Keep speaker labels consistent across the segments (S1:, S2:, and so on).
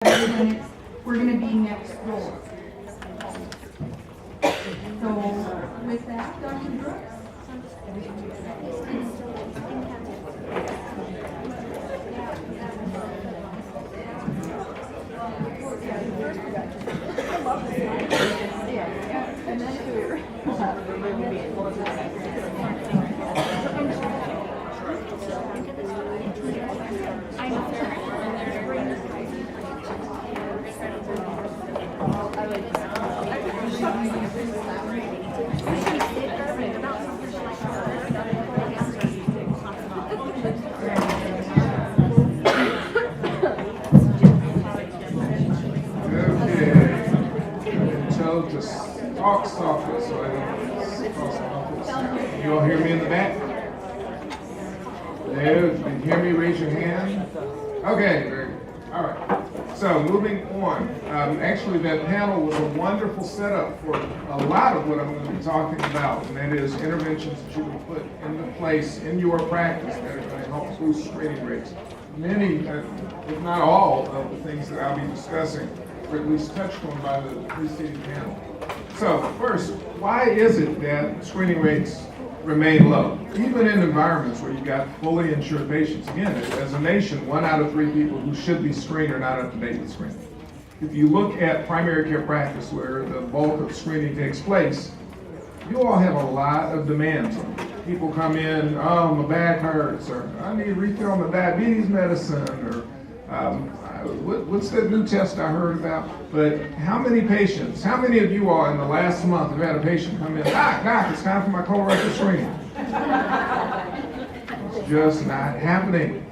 S1: minutes, we're gonna be next door. So with that, Dr. Brooks?
S2: Talk softly so I don't cross office. You all hear me in the back? There, if you can hear me, raise your hand. Okay, very good. All right. So moving on. Actually, that panel was a wonderful setup for a lot of what I'm going to be talking about, and that is interventions that you can put into place in your practice that are going to help boost screening rates. Many, if not all, of the things that I'll be discussing were at least touched on by the preceding panel. So first, why is it that screening rates remain low, even in environments where you've got fully insured patients? Again, as a nation, 1 out of 3 people who should be screened are not up to date with screening. If you look at primary care practice, where the bulk of screening takes place, you all have a lot of demands on it. People come in, oh, my back hurts, or I need a refill on my diabetes medicine, or what's that new test I heard about? But how many patients, how many of you all in the last month have had a patient come in, doc, it's time for my colorectal screening? It's just not happening.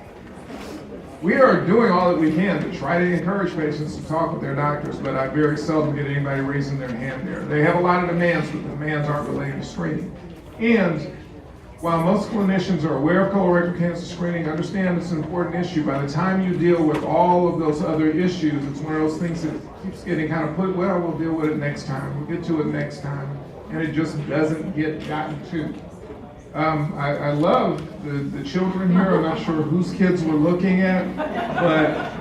S2: We are doing all that we can to try to encourage patients to talk with their doctors, but I very seldom get anybody raising their hand there. They have a lot of demands, but the demands aren't related to screening. And while most clinicians are aware of colorectal cancer screening, understand it's an important issue, by the time you deal with all of those other issues, it's one of those things that keeps getting kind of put, well, we'll deal with it next time, we'll get to it next time, and it just doesn't get gotten to. I love the children here. I'm not sure whose kids we're looking at, but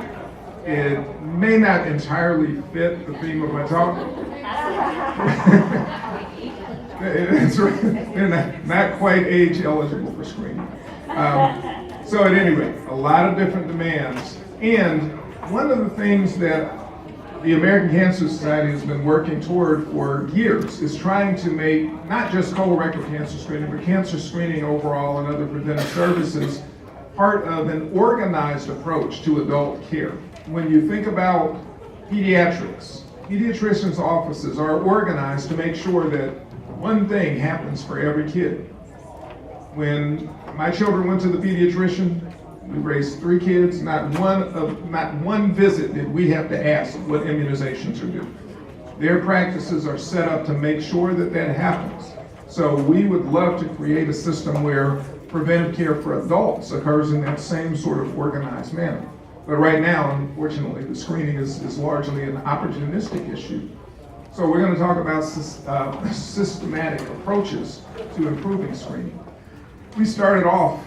S2: it may not entirely fit the theme of my talk. That's right. They're not quite age eligible for screening. So at any rate, a lot of different demands. And one of the things that the American Cancer Society has been working toward for years is trying to make not just colorectal cancer screening, but cancer screening overall and other preventive services part of an organized approach to adult care. When you think about pediatrics, pediatricians' offices are organized to make sure that one thing happens for every kid. When my children went to the pediatrician, we raised 3 kids. Not one visit did we have to ask what immunizations are due. Their practices are set up to make sure that that happens. So we would love to create a system where preventive care for adults occurs in that same sort of organized manner. But right now, unfortunately, the screening is largely an opportunistic issue. So we're going to talk about systematic approaches to improving screening. We started off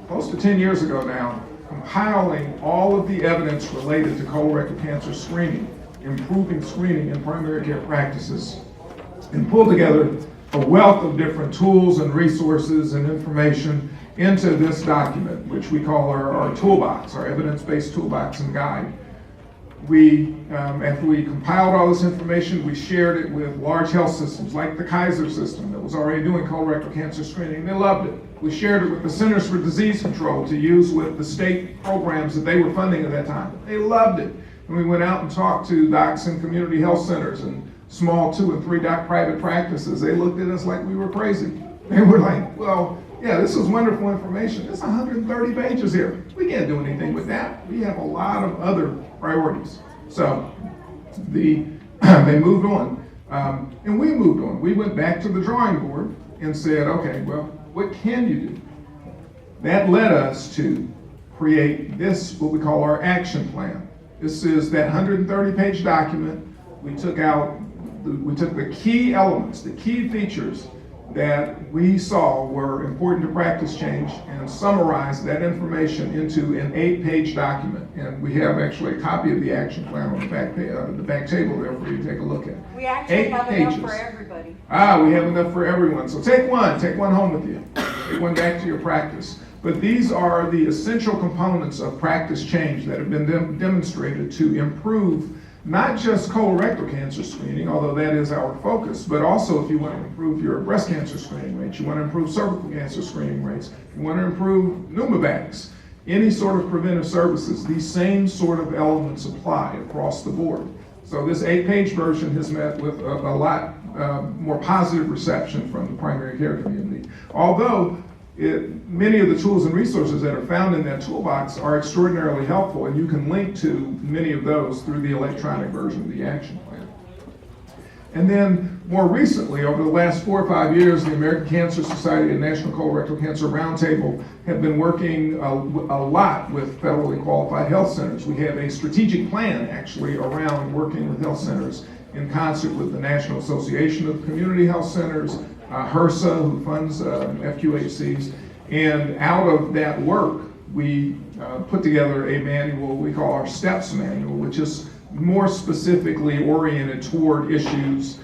S2: close to 10 years ago now, compiling all of the evidence related to colorectal cancer screening, improving screening in primary care practices, and pulled together a wealth of different tools and resources and information into this document, which we call our toolbox, our evidence-based toolbox and guide. After we compiled all this information, we shared it with large health systems like the Kaiser system that was already doing colorectal cancer screening. They loved it. We shared it with the Centers for Disease Control to use with the state programs that they were funding at that time. They loved it. And we went out and talked to docs in community health centers and small 2 and 3 doc private practices. They looked at us like we were crazy. They were like, well, yeah, this is wonderful information. It's 130 pages here. We can't do anything with that. We have a lot of other priorities. So they moved on, and we moved on. We went back to the drawing board and said, okay, well, what can you do? That led us to create this, what we call our action plan. This is that 130-page document. We took the key elements, the key features that we saw were important to practice change and summarized that information into an 8-page document. And we have actually a copy of the action plan on the back table there for you to take a look at.
S3: We actually
S2: 8
S3: have
S2: pages.
S3: enough for everybody.
S2: We have enough for everyone. So take one home with you. Take one back to your practice. But these are the essential components of practice change that have been demonstrated to improve not just colorectal cancer screening, although that is our focus, but also if you want to improve your breast cancer screening rates, you want to improve cervical cancer screening rates, you want to improve pneumavax, any sort of preventive services, these same sort of elements apply across the board. So this 8-page version has met with a lot more positive reception from the primary care community. Although many of the tools and resources that are found in that toolbox are extraordinarily helpful, and you can link to many of those through the electronic version of the action plan. And then more recently, over the last 4 or 5 years, the American Cancer Society and National Colorectal Cancer Roundtable have been working a lot with federally qualified health centers. We have a strategic plan actually around working with health centers in concert with the National Association of Community Health Centers, HRSA, who funds FQHCs, and out of that work, we put together a manual we call our STEPS manual, which is more specifically oriented toward issues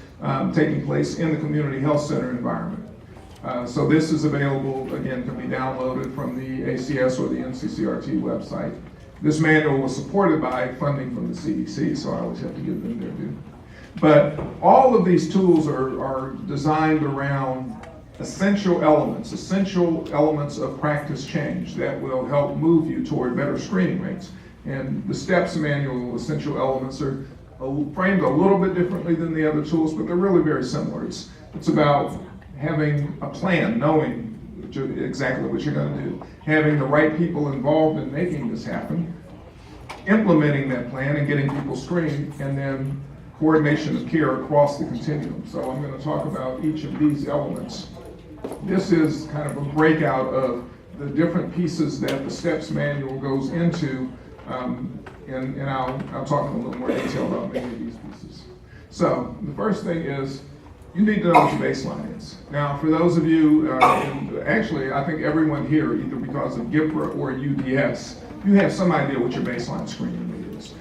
S2: taking place in the community health center environment. So this is available, again, can be downloaded from the ACS or the NCCRT website. This manual was supported by funding from the CDC, so I always have to give them their due. But all of these tools are designed around essential elements of practice change that will help move you toward better screening rates. And the STEPS manual essential elements are framed a little bit differently than the other tools, but they're really very similar. It's about having a plan, knowing exactly what you're going to do, having the right people involved in making this happen, implementing that plan and getting people screened, and then coordination of care across the continuum. So I'm going to talk about each of these elements. This is kind of a breakout of the different pieces that the STEPS manual goes into, and I'll talk in a little more detail about many of these pieces. So the first thing is you need to know what your baseline is. Now, for those of you, actually, I think everyone here, either because of GIPRA or UDS, you have some idea what your baseline screening rate is.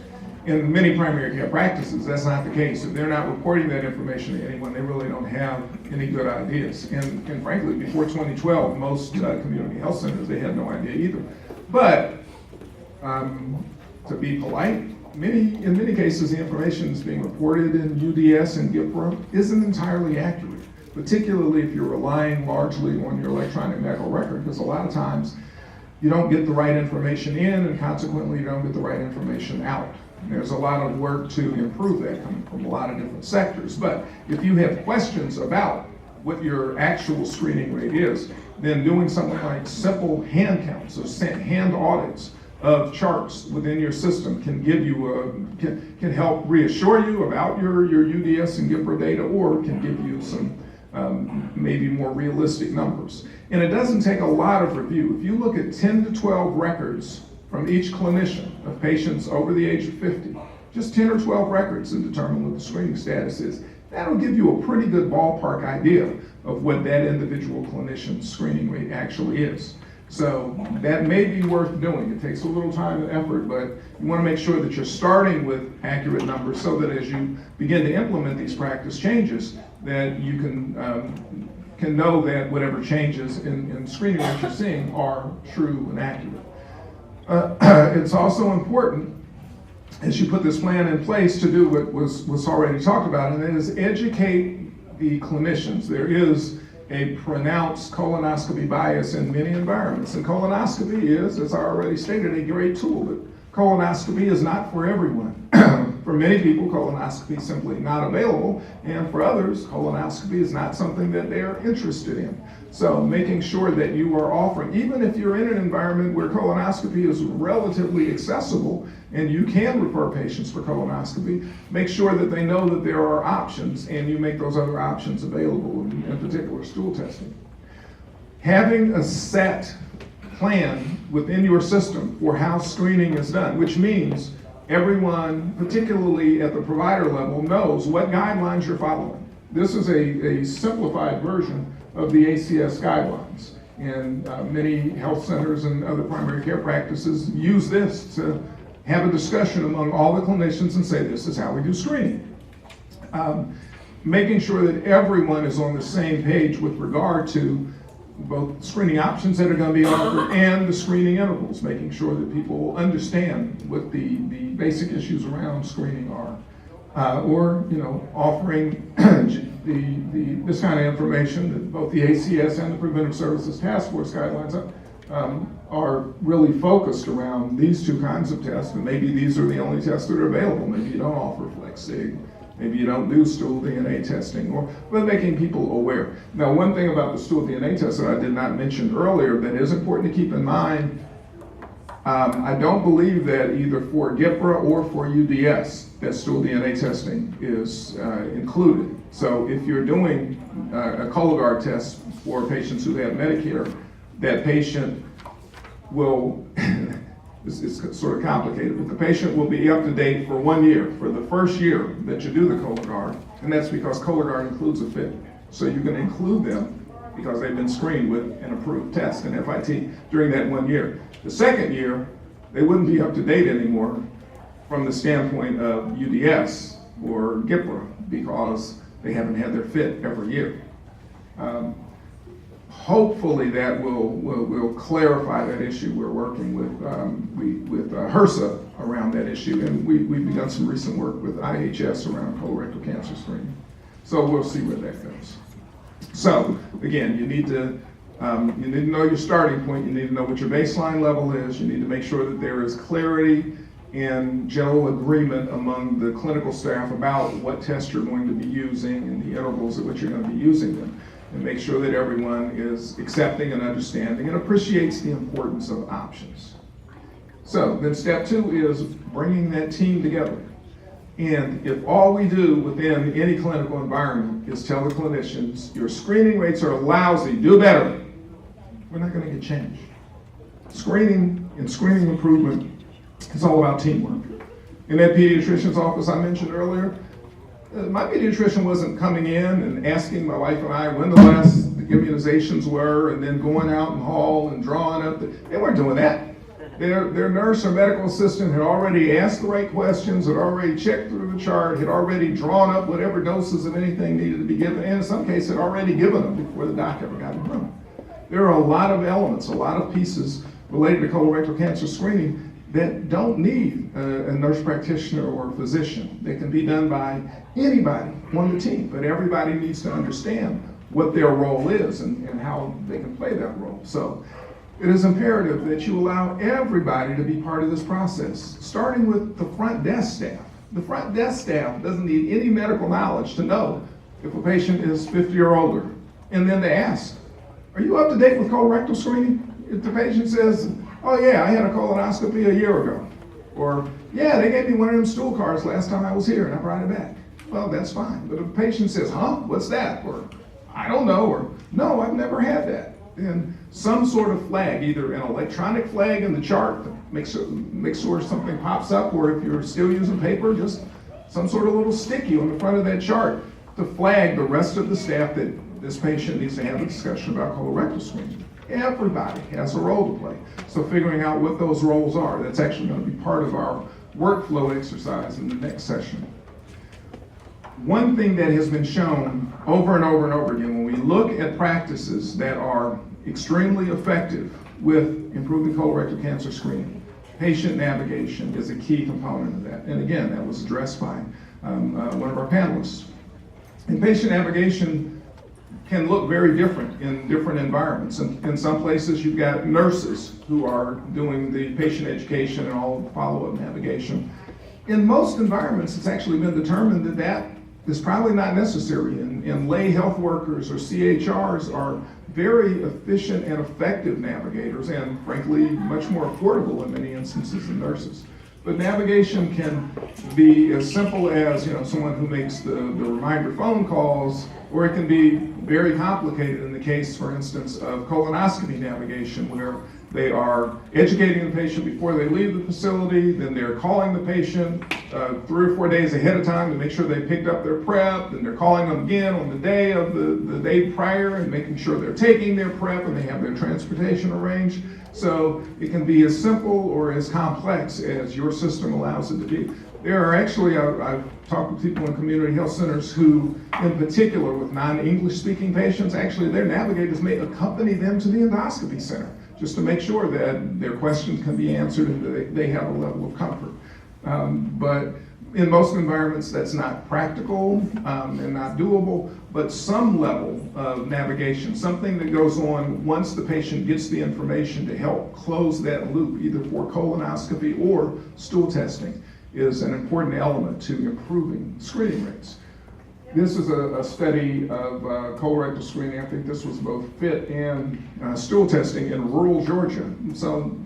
S2: In many primary care practices, that's not the case. If they're not reporting that information to anyone, they really don't have any good ideas. And frankly, before 2012, most community health centers, they had no idea either. But to be polite, in many cases, the information that's being reported in UDS and GIPRA isn't entirely accurate, particularly if you're relying largely on your electronic medical record, because a lot of times you don't get the right information in, and consequently you don't get the right information out. There's a lot of work to improve that coming from a lot of different sectors. But if you have questions about what your actual screening rate is, then doing something like simple hand counts or hand audits of charts within your system can give you can help reassure you about your UDS and GIPRA data, or can give you some maybe more realistic numbers. And it doesn't take a lot of review. If you look at 10 to 12 records from each clinician of patients over the age of 50, just 10 or 12 records, and determine what the screening status is, that'll give you a pretty good ballpark idea of what that individual clinician's screening rate actually is. So that may be worth doing. It takes a little time and effort, but you want to make sure that you're starting with accurate numbers so that as you begin to implement these practice changes, that you can know that whatever changes in screening that you're seeing are true and accurate. It's also important, as you put this plan in place, to do what was already talked about, and that is educate the clinicians. There is a pronounced colonoscopy bias in many environments, and colonoscopy is, as I already stated, a great tool, but colonoscopy is not for everyone. For many people, colonoscopy is simply not available, and for others, colonoscopy is not something that they are interested in. So making sure that you are offering, even if you're in an environment where colonoscopy is relatively accessible and you can refer patients for colonoscopy, make sure that they know that there are options and you make those other options available, in particular stool testing. Having a set plan within your system for how screening is done, which means everyone, particularly at the provider level, knows what guidelines you're following. This is a simplified version of the ACS guidelines. And many health centers and other primary care practices use this to have a discussion among all the clinicians and say, this is how we do screening. Making sure that everyone is on the same page with regard to both screening options that are going to be offered and the screening intervals, making sure that people understand what the basic issues around screening are. Or, offering this kind of information that both the ACS and the Preventive Services Task Force guidelines are really focused around these two kinds of tests, and maybe these are the only tests that are available. Maybe you don't offer FlexSig. Maybe you don't do stool DNA testing, but making people aware. Now, one thing about the stool DNA test that I did not mention earlier that is important to keep in mind, I don't believe that either for GIPRA or for UDS that stool DNA testing is included. So if you're doing a Cologuard test for patients who have Medicare, that patient will, it's sort of complicated, but the patient will be up to date for 1 year, for the first year that you do the Cologuard, and that's because Cologuard includes a FIT. So you're going to include them because they've been screened with an approved test, an FIT, during that 1 year. The second year, they wouldn't be up to date anymore from the standpoint of UDS or GIPRA because they haven't had their FIT every year. Hopefully that will clarify that issue. We're working with HRSA around that issue, and we've begun some recent work with IHS around colorectal cancer screening. So we'll see where that goes. So again, you need to know your starting point. You need to know what your baseline level is. You need to make sure that there is clarity and general agreement among the clinical staff about what tests you're going to be using and the intervals at which you're going to be using them. And make sure that everyone is accepting and understanding and appreciates the importance of options. So then step 2 is bringing that team together. And if all we do within any clinical environment is tell the clinicians, your screening rates are lousy, do better, we're not going to get change. Screening and screening improvement is all about teamwork. In that pediatrician's office I mentioned earlier, my pediatrician wasn't coming in and asking my wife and I when the last immunizations were and then going out in hall and drawing up. They weren't doing that. Their nurse or medical assistant had already asked the right questions, had already checked through the chart, had already drawn up whatever doses of anything needed to be given, and in some cases had already given them before the doc ever got in the room. There are a lot of elements, a lot of pieces related to colorectal cancer screening that don't need a nurse practitioner or a physician. They can be done by anybody on the team, but everybody needs to understand what their role is and how they can play that role. So it is imperative that you allow everybody to be part of this process, starting with the front desk staff. The front desk staff doesn't need any medical knowledge to know if a patient is 50 or older. And then to ask, are you up to date with colorectal screening? If the patient says, oh yeah, I had a colonoscopy a year ago. Or, yeah, they gave me one of them stool cards last time I was here and I brought it back. Well, that's fine. But if the patient says, huh, what's that? Or, I don't know. Or, no, I've never had that. And some sort of flag, either an electronic flag in the chart to make sure something pops up, or if you're still using paper, just some sort of little sticky on the front of that chart to flag the rest of the staff that this patient needs to have a discussion about colorectal screening. Everybody has a role to play. So figuring out what those roles are, that's actually going to be part of our workflow exercise in the next session. One thing that has been shown over and over and over again, when we look at practices that are extremely effective with improving colorectal cancer screening, patient navigation is a key component of that. And again, that was addressed by one of our panelists. And patient navigation can look very different in different environments. In some places, you've got nurses who are doing the patient education and all the follow-up navigation. In most environments, it's actually been determined that that is probably not necessary. And lay health workers or CHRs are very efficient and effective navigators, and frankly, much more affordable in many instances than nurses. But navigation can be as simple as, someone who makes the reminder phone calls, or it can be very complicated in the case, for instance, of colonoscopy navigation, where They are educating the patient before they leave the facility, then they're calling the patient 3 or 4 days ahead of time to make sure they picked up their prep, and they're calling them again on the day of the day prior and making sure they're taking their prep and they have their transportation arranged. So it can be as simple or as complex as your system allows it to be. There are actually, I've talked with people in community health centers who, in particular with non-English speaking patients, actually their navigators may accompany them to the endoscopy center just to make sure that their questions can be answered and that they have a level of comfort. But in most environments that's not practical and not doable, but some level of navigation, something that goes on once the patient gets the information to help close that loop, either for colonoscopy or stool testing, is an important element to improving screening rates. This is a study of colorectal screening. I think this was both FIT and stool testing in rural Georgia. So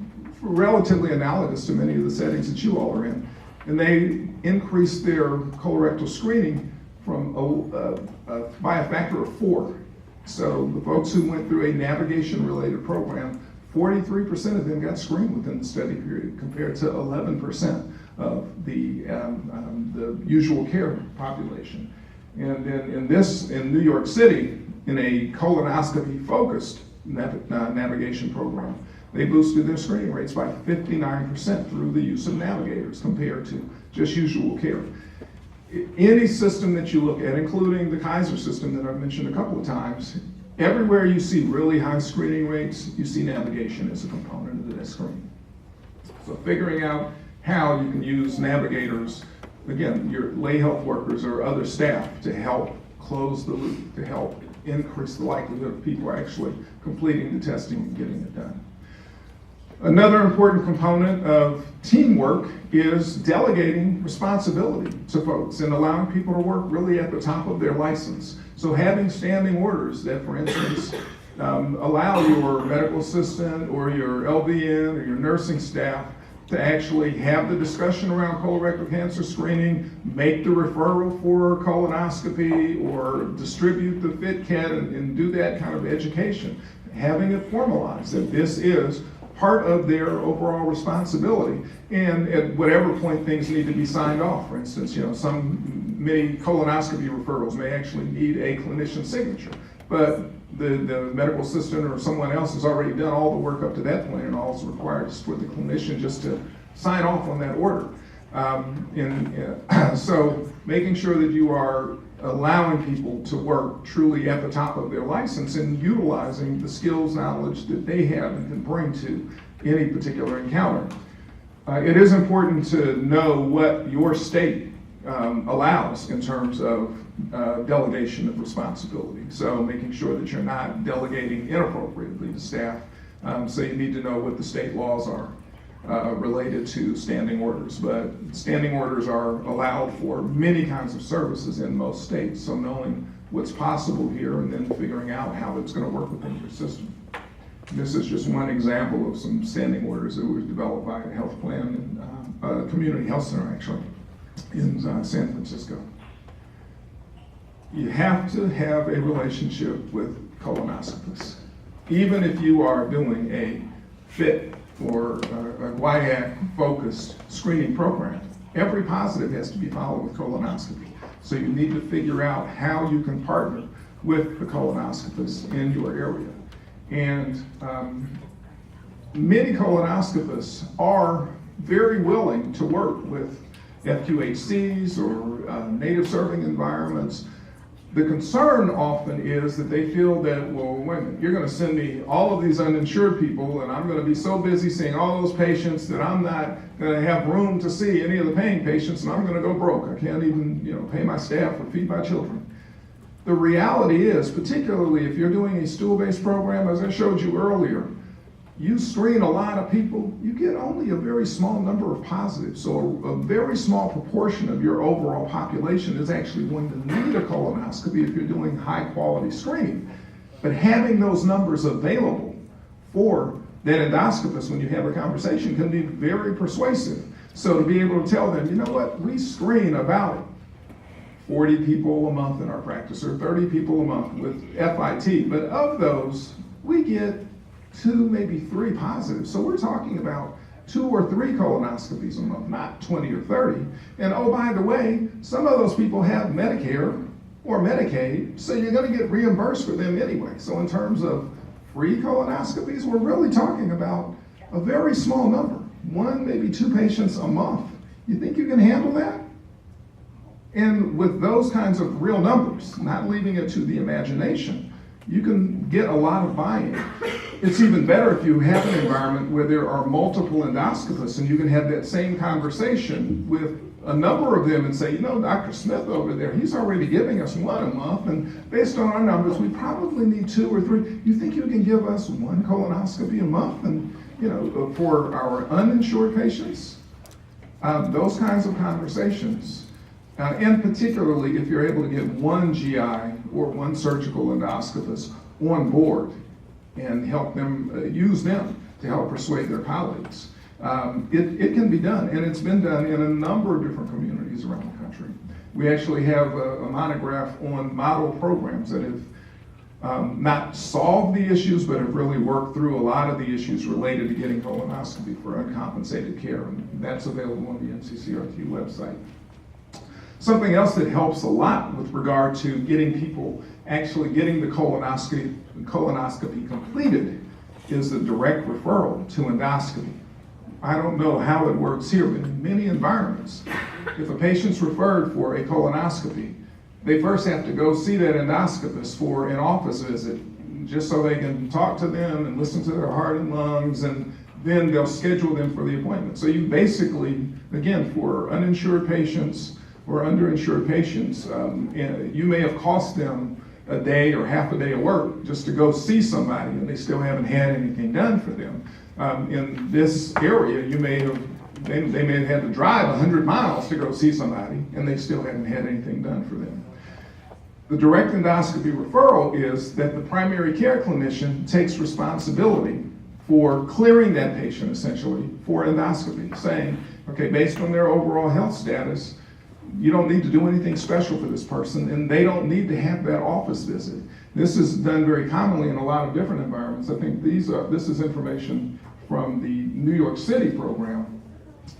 S2: relatively analogous to many of the settings that you all are in. And they increased their colorectal screening from by a factor of 4. So the folks who went through a navigation-related program, 43% of them got screened within the study period, compared to 11% of the usual care population. And in New York City, in a colonoscopy-focused navigation program, they boosted their screening rates by 59% through the use of navigators compared to just usual care. Any system that you look at, including the Kaiser system that I've mentioned a couple of times, everywhere you see really high screening rates, you see navigation as a component of that screening. So figuring out how you can use navigators, again, your lay health workers or other staff, to help close the loop, to help increase the likelihood of people actually completing the testing and getting it done. Another important component of teamwork is delegating responsibility to folks and allowing people to work really at the top of their license. So having standing orders that, for instance, allow your medical assistant or your LVN or your nursing staff to actually have the discussion around colorectal cancer screening, make the referral for colonoscopy, or distribute the FIT kit and do that kind of education. Having it formalized that this is part of their overall responsibility, and at whatever point things need to be signed off. For instance, many colonoscopy referrals may actually need a clinician signature, but the medical assistant or someone else has already done all the work up to that point, and all is required is for the clinician just to sign off on that order. So making sure that you are allowing people to work truly at the top of their license and utilizing the skills, knowledge that they have and can bring to any particular encounter. It is important to know what your state allows in terms of delegation of responsibility. So making sure that you're not delegating inappropriately to staff. So you need to know what the state laws are related to standing orders. But standing orders are allowed for many kinds of services in most states. So knowing what's possible here and then figuring out how it's going to work within your system. This is just one example of some standing orders that were developed by a health plan and community health center actually in San Francisco. You have to have a relationship with colonoscopists. Even if you are doing a FIT or a GUIAC-focused screening program, every positive has to be followed with colonoscopy. So you need to figure out how you can partner with the colonoscopists in your area. And many colonoscopists are very willing to work with FQHCs or native serving environments. The concern often is that they feel that, well, wait a minute, you're going to send me all of these uninsured people, and I'm going to be so busy seeing all those patients that I'm not going to have room to see any of the paying patients, and I'm going to go broke. I can't even, pay my staff or feed my children. The reality is, particularly if you're doing a stool-based program, as I showed you earlier, you screen a lot of people, you get only a very small number of positives. So a very small proportion of your overall population is actually going to need a colonoscopy if you're doing high quality screening. But having those numbers available for that endoscopist when you have a conversation can be very persuasive. So to be able to tell them, you know what, we screen about 40 people a month in our practice or 30 people a month with FIT, but of those, we get 2, maybe 3 positive. So we're talking about 2 or 3 colonoscopies a month, not 20 or 30. And oh, by the way, some of those people have Medicare or Medicaid, so you're going to get reimbursed for them anyway. So in terms of free colonoscopies, we're really talking about a very small number, 1, maybe 2 patients a month. You think you can handle that? And with those kinds of real numbers, not leaving it to the imagination, you can get a lot of buy-in. It's even better if you have an environment where there are multiple endoscopists and you can have that same conversation with a number of them and say, you know, Dr. Smith over there, he's already giving us 1 a month, and based on our numbers, we probably need 2 or 3. You think you can give us 1 colonoscopy a month, and you know, for our uninsured patients? Those kinds of conversations, and particularly if you're able to get 1 GI or 1 surgical endoscopist on board and help them, use them to help persuade their colleagues. It can be done, and it's been done in a number of different communities around the country. We actually have a monograph on model programs that have not solved the issues, but have really worked through a lot of the issues related to getting colonoscopy for uncompensated care, and that's available on the NCCRT website. Something else that helps a lot with regard to getting people actually getting the colonoscopy completed is a direct referral to endoscopy. I don't know how it works here, but in many environments, if a patient's referred for a colonoscopy, they first have to go see that endoscopist for an office visit, just so they can talk to them and listen to their heart and lungs, and then they'll schedule them for the appointment. So you basically, again, for uninsured patients or underinsured patients, you may have cost them a day or half a day of work just to go see somebody, and they still haven't had anything done for them. In this area, they may have had to drive 100 miles to go see somebody, and they still haven't had anything done for them. The direct endoscopy referral is that the primary care clinician takes responsibility for clearing that patient, essentially, for endoscopy, saying, okay, based on their overall health status, you don't need to do anything special for this person, and they don't need to have that office visit. This is done very commonly in a lot of different environments. I think this is information from the New York City program,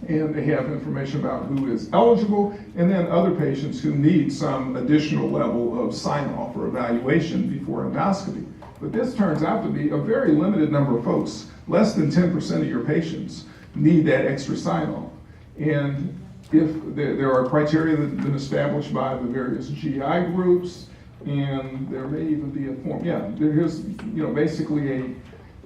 S2: and they have information about who is eligible, and then other patients who need some additional level of sign-off or evaluation before endoscopy. But this turns out to be a very limited number of folks. Less than 10% of your patients need that extra sign-off. And if there are criteria that have been established by the various GI groups, and there may even be a form, there is, basically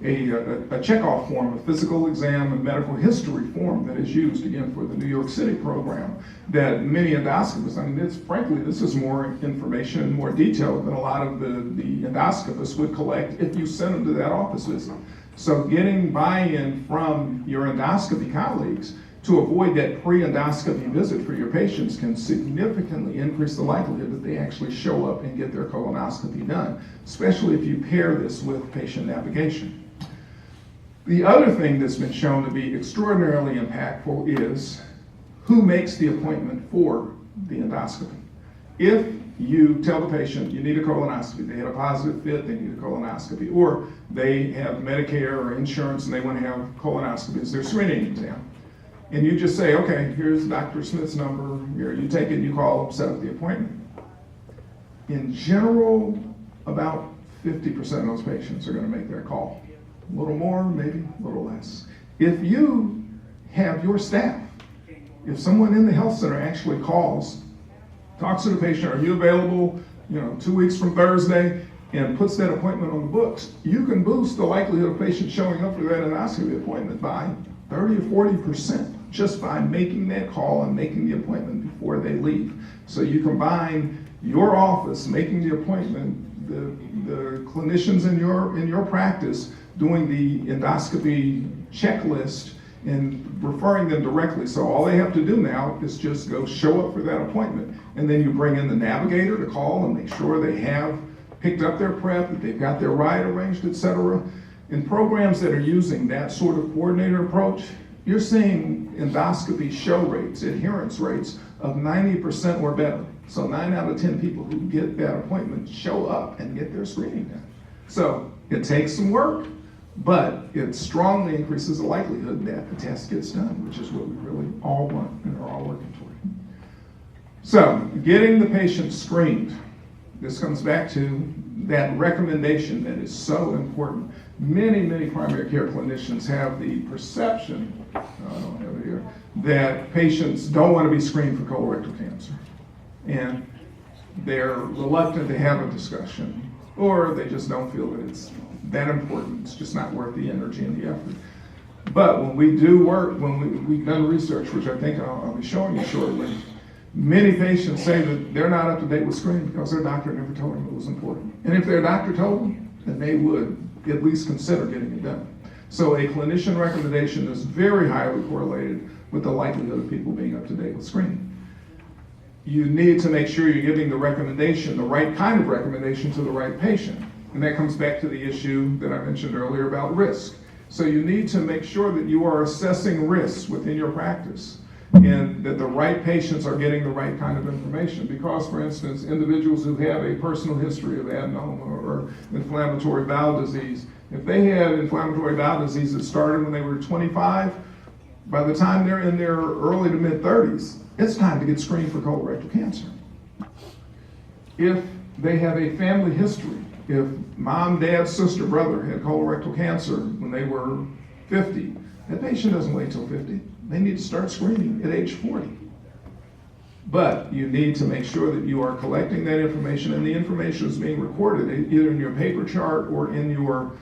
S2: a checkoff form, a physical exam and medical history form that is used, again, for the New York City program, that many endoscopists, frankly, this is more information and more detail than a lot of the endoscopists would collect if you sent them to that office visit. So getting buy-in from your endoscopy colleagues to avoid that pre-endoscopy visit for your patients can significantly increase the likelihood that they actually show up and get their colonoscopy done, especially if you pair this with patient navigation. The other thing that's been shown to be extraordinarily impactful is who makes the appointment for the endoscopy. If you tell the patient you need a colonoscopy, they had a positive fit, they need a colonoscopy, or they have Medicare or insurance and they want to have colonoscopies, their screening exam. And you just say, okay, here's Dr. Smith's number, here, you take it, you call, set up the appointment. In general, about 50% of those patients are going to make their call. A little more, maybe a little less. If you have your staff, if someone in the health center actually calls, talks to the patient, are you available, 2 weeks from Thursday, and puts that appointment on the books, you can boost the likelihood of patients showing up for that endoscopy appointment by 30 or 40% just by making that call and making the appointment before they leave. So you combine your office making the appointment, the clinicians in your practice doing the endoscopy checklist and referring them directly. So all they have to do now is just go show up for that appointment. And then you bring in the navigator to call and make sure they have picked up their prep, that they've got their ride arranged, etc. In programs that are using that sort of coordinator approach, you're seeing endoscopy show rates, adherence rates of 90% or better. So 9 out of 10 people who get that appointment show up and get their screening done. So it takes some work, But it strongly increases the likelihood that the test gets done, which is what we really all want and are all working toward. So, getting the patient screened. This comes back to that recommendation that is so important. Many primary care clinicians have the perception, I don't have it here, that patients don't want to be screened for colorectal cancer. And they're reluctant to have a discussion, or they just don't feel that it's that important. It's just not worth the energy and the effort. But when we do work, when we've done research, which I think I'll be showing you shortly, many patients say that they're not up to date with screening because their doctor never told them it was important. And if their doctor told them, then they would at least consider getting it done. So a clinician recommendation is very highly correlated with the likelihood of people being up to date with screening. You need to make sure you're giving the recommendation, the right kind of recommendation to the right patient. And that comes back to the issue that I mentioned earlier about risk. So you need to make sure that you are assessing risks within your practice and that the right patients are getting the right kind of information. Because, for instance, individuals who have a personal history of adenoma or inflammatory bowel disease, if they had inflammatory bowel disease that started when they were 25, by the time they're in their early to mid-30s, it's time to get screened for colorectal cancer. If they have a family history, if mom, dad, sister, brother had colorectal cancer when they were 50, that patient doesn't wait till 50. They need to start screening at age 40. But you need to make sure that you are collecting that information, and the information is being recorded either in your paper chart or in your